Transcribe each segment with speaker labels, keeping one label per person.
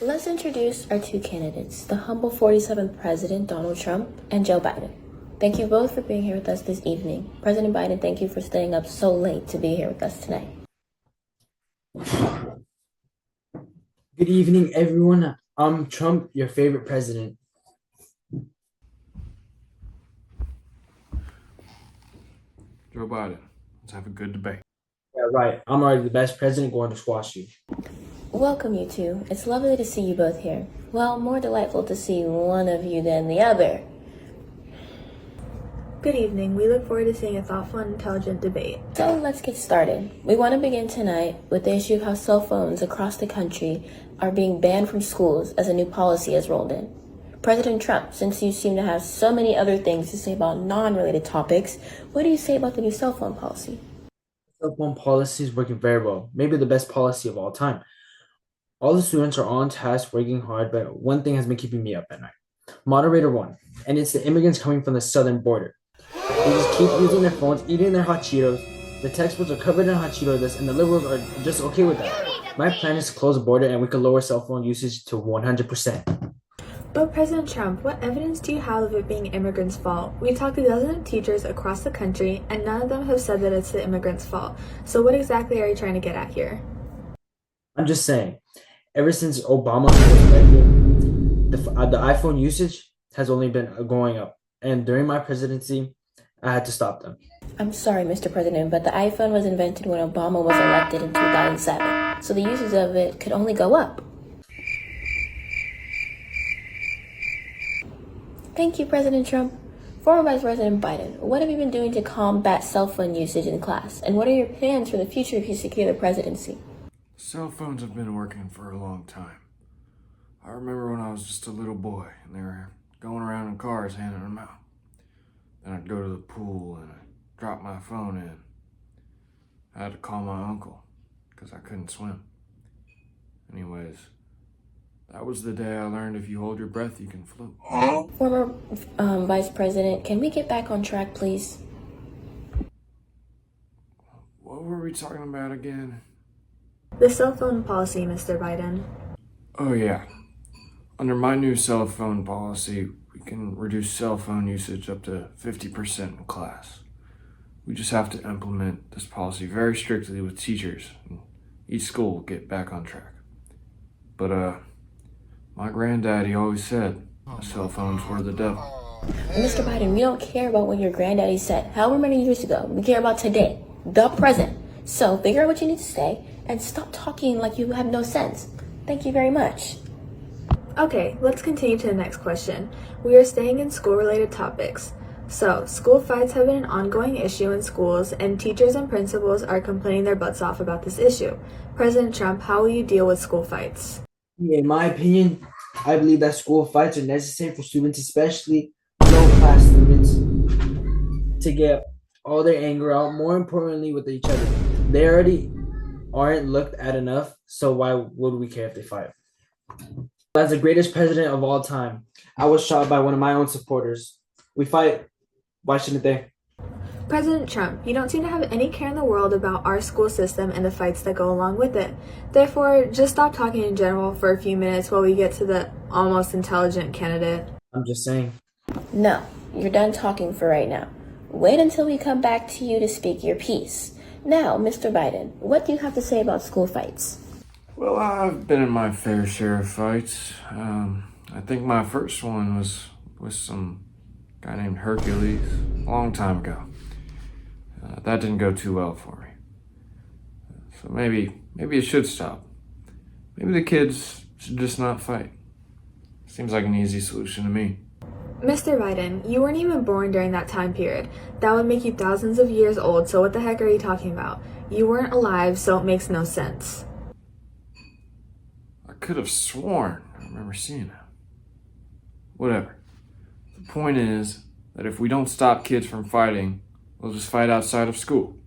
Speaker 1: Let's introduce our two candidates, the humble 47th President, Donald Trump, and Joe Biden. Thank you both for being here with us this evening. President Biden, thank you for staying up so late to be here with us tonight.
Speaker 2: Good evening, everyone. I'm Trump, your favorite president.
Speaker 3: Joe Biden, let's have a good debate.
Speaker 2: Yeah, right. I'm already the best president going to squash you.
Speaker 1: Welcome, you two. It's lovely to see you both here. Well, more delightful to see one of you than the other.
Speaker 4: Good evening. We look forward to seeing a thoughtful and intelligent debate.
Speaker 1: So let's get started. We want to begin tonight with the issue of how cell phones across the country are being banned from schools as a new policy has rolled in. President Trump, since you seem to have so many other things to say about non-related topics, what do you say about the new cell phone policy?
Speaker 2: Cell phone policy is working very well, maybe the best policy of all time. All the students are on task, working hard, but one thing has been keeping me up at night. Moderator 1, and it's the immigrants coming from the southern border. They just keep using their phones, eating their hot Cheetos. The textbooks are covered in hot Cheeto dust, and the liberals are just okay with that. My plan is to close the border, and we can lower cell phone usage to 100%.
Speaker 4: But President Trump, what evidence do you have of it being immigrants' fault? We talked to dozens of teachers across the country, and none of them have said that it's the immigrants' fault. So what exactly are you trying to get at here?
Speaker 2: I'm just saying, ever since Obama was elected, the iPhone usage has only been going up. And during my presidency, I had to stop them.
Speaker 1: I'm sorry, Mr. President, but the iPhone was invented when Obama was elected in 2007, so the uses of it could only go up. Thank you, President Trump. Former Vice President Biden, what have you been doing to combat cell phone usage in class, and what are your plans for the future if you secure the presidency?
Speaker 3: Cell phones have been working for a long time. I remember when I was just a little boy and they were going around in cars handing them out. Then I'd go to the pool and I'd drop my phone in. I had to call my uncle because I couldn't swim. Anyways, that was the day I learned if you hold your breath, you can float.
Speaker 1: Former Vice President, can we get back on track, please?
Speaker 3: What were we talking about again?
Speaker 4: The cell phone policy, Mr. Biden.
Speaker 3: Oh yeah. Under my new cell phone policy, we can reduce cell phone usage up to 50% in class. We just have to implement this policy very strictly with teachers, and each school will get back on track. But my granddaddy always said cell phones were the devil.
Speaker 1: Mr. Biden, we don't care about what your granddaddy said however many years ago. We care about today, the present. So figure out what you need to say and stop talking like you have no sense. Thank you very much.
Speaker 4: Okay, let's continue to the next question. We are staying in school-related topics. So, school fights have been an ongoing issue in schools, and teachers and principals are complaining their butts off about this issue. President Trump, how will you deal with school fights?
Speaker 2: In my opinion, I believe that school fights are necessary for students, especially low-class students, to get all their anger out, more importantly with each other. They already aren't looked at enough, so why would we care if they fight? As the greatest president of all time, I was shot by one of my own supporters. We fight. Why shouldn't they?
Speaker 4: President Trump, you don't seem to have any care in the world about our school system and the fights that go along with it. Therefore, just stop talking in general for a few minutes while we get to the almost intelligent candidate.
Speaker 2: I'm just saying.
Speaker 1: No, you're done talking for right now. Wait until we come back to you to speak your piece. Now, Mr. Biden, what do you have to say about school fights?
Speaker 3: Well, I've been in my fair share of fights. I think my first one was with some guy named Hercules a long time ago. That didn't go too well for me. So maybe it should stop. Maybe the kids should just not fight. Seems like an easy solution to me.
Speaker 4: Mr. Biden, you weren't even born during that time period. That would make you thousands of years old, so what the heck are you talking about? You weren't alive, so it makes no sense.
Speaker 3: I could have sworn I remember seeing it. Whatever. The point is that if we don't stop kids from fighting, we'll just fight outside of school.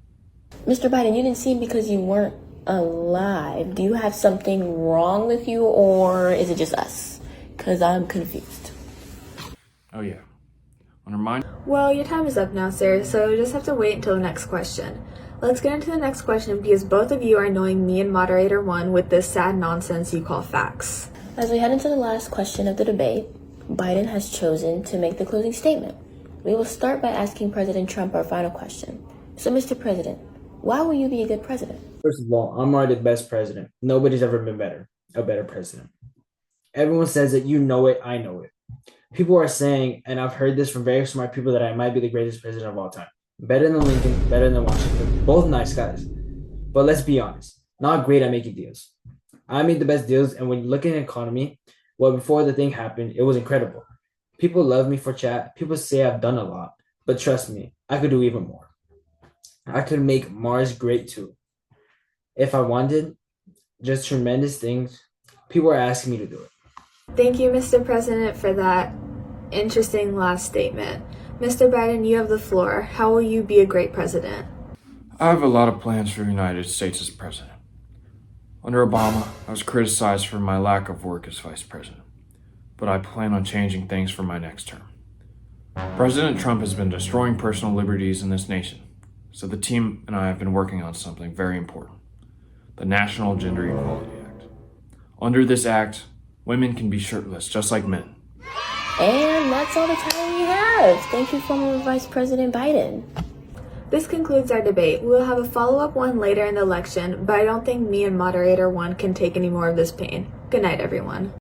Speaker 1: Mr. Biden, you didn't seem because you weren't alive. Do you have something wrong with you, or is it just us? Because I'm confused.
Speaker 3: Oh yeah. Under mine?
Speaker 4: Well, your time is up now, sir, so you just have to wait until the next question. Let's get into the next question because both of you are annoying me and moderator 1 with this sad nonsense you call facts.
Speaker 1: As we head into the last question of the debate, Biden has chosen to make the closing statement. We will start by asking President Trump our final question. So, Mr. President, why will you be a good president?
Speaker 2: First of all, I'm already the best president. Nobody's ever been a better president. Everyone says it, you know it, I know it. People are saying, and I've heard this from very smart people, that I might be the greatest president of all time. Better than Lincoln, better than Washington, both nice guys. But let's be honest, not great at making deals. I made the best deals, and when you look at the economy, well, before the thing happened, it was incredible. People love me for chat. People say I've done a lot, but trust me, I could do even more. I could make Mars great too. If I wanted, just tremendous things. People are asking me to do it.
Speaker 4: Thank you, Mr. President, for that interesting last statement. Mr. Biden, you have the floor. How will you be a great president?
Speaker 3: I have a lot of plans for the United States as president. Under Obama, I was criticized for my lack of work as vice president, but I plan on changing things for my next term. President Trump has been destroying personal liberties in this nation, so the team and I have been working on something very important, the National Gender Equality Act. Under this act, women can be shirtless just like men.
Speaker 1: And that's all the time we have. Thank you, former Vice President Biden.
Speaker 4: This concludes our debate. We will have a follow-up one later in the election, but I don't think me and moderator one can take any more of this pain. Good night, everyone.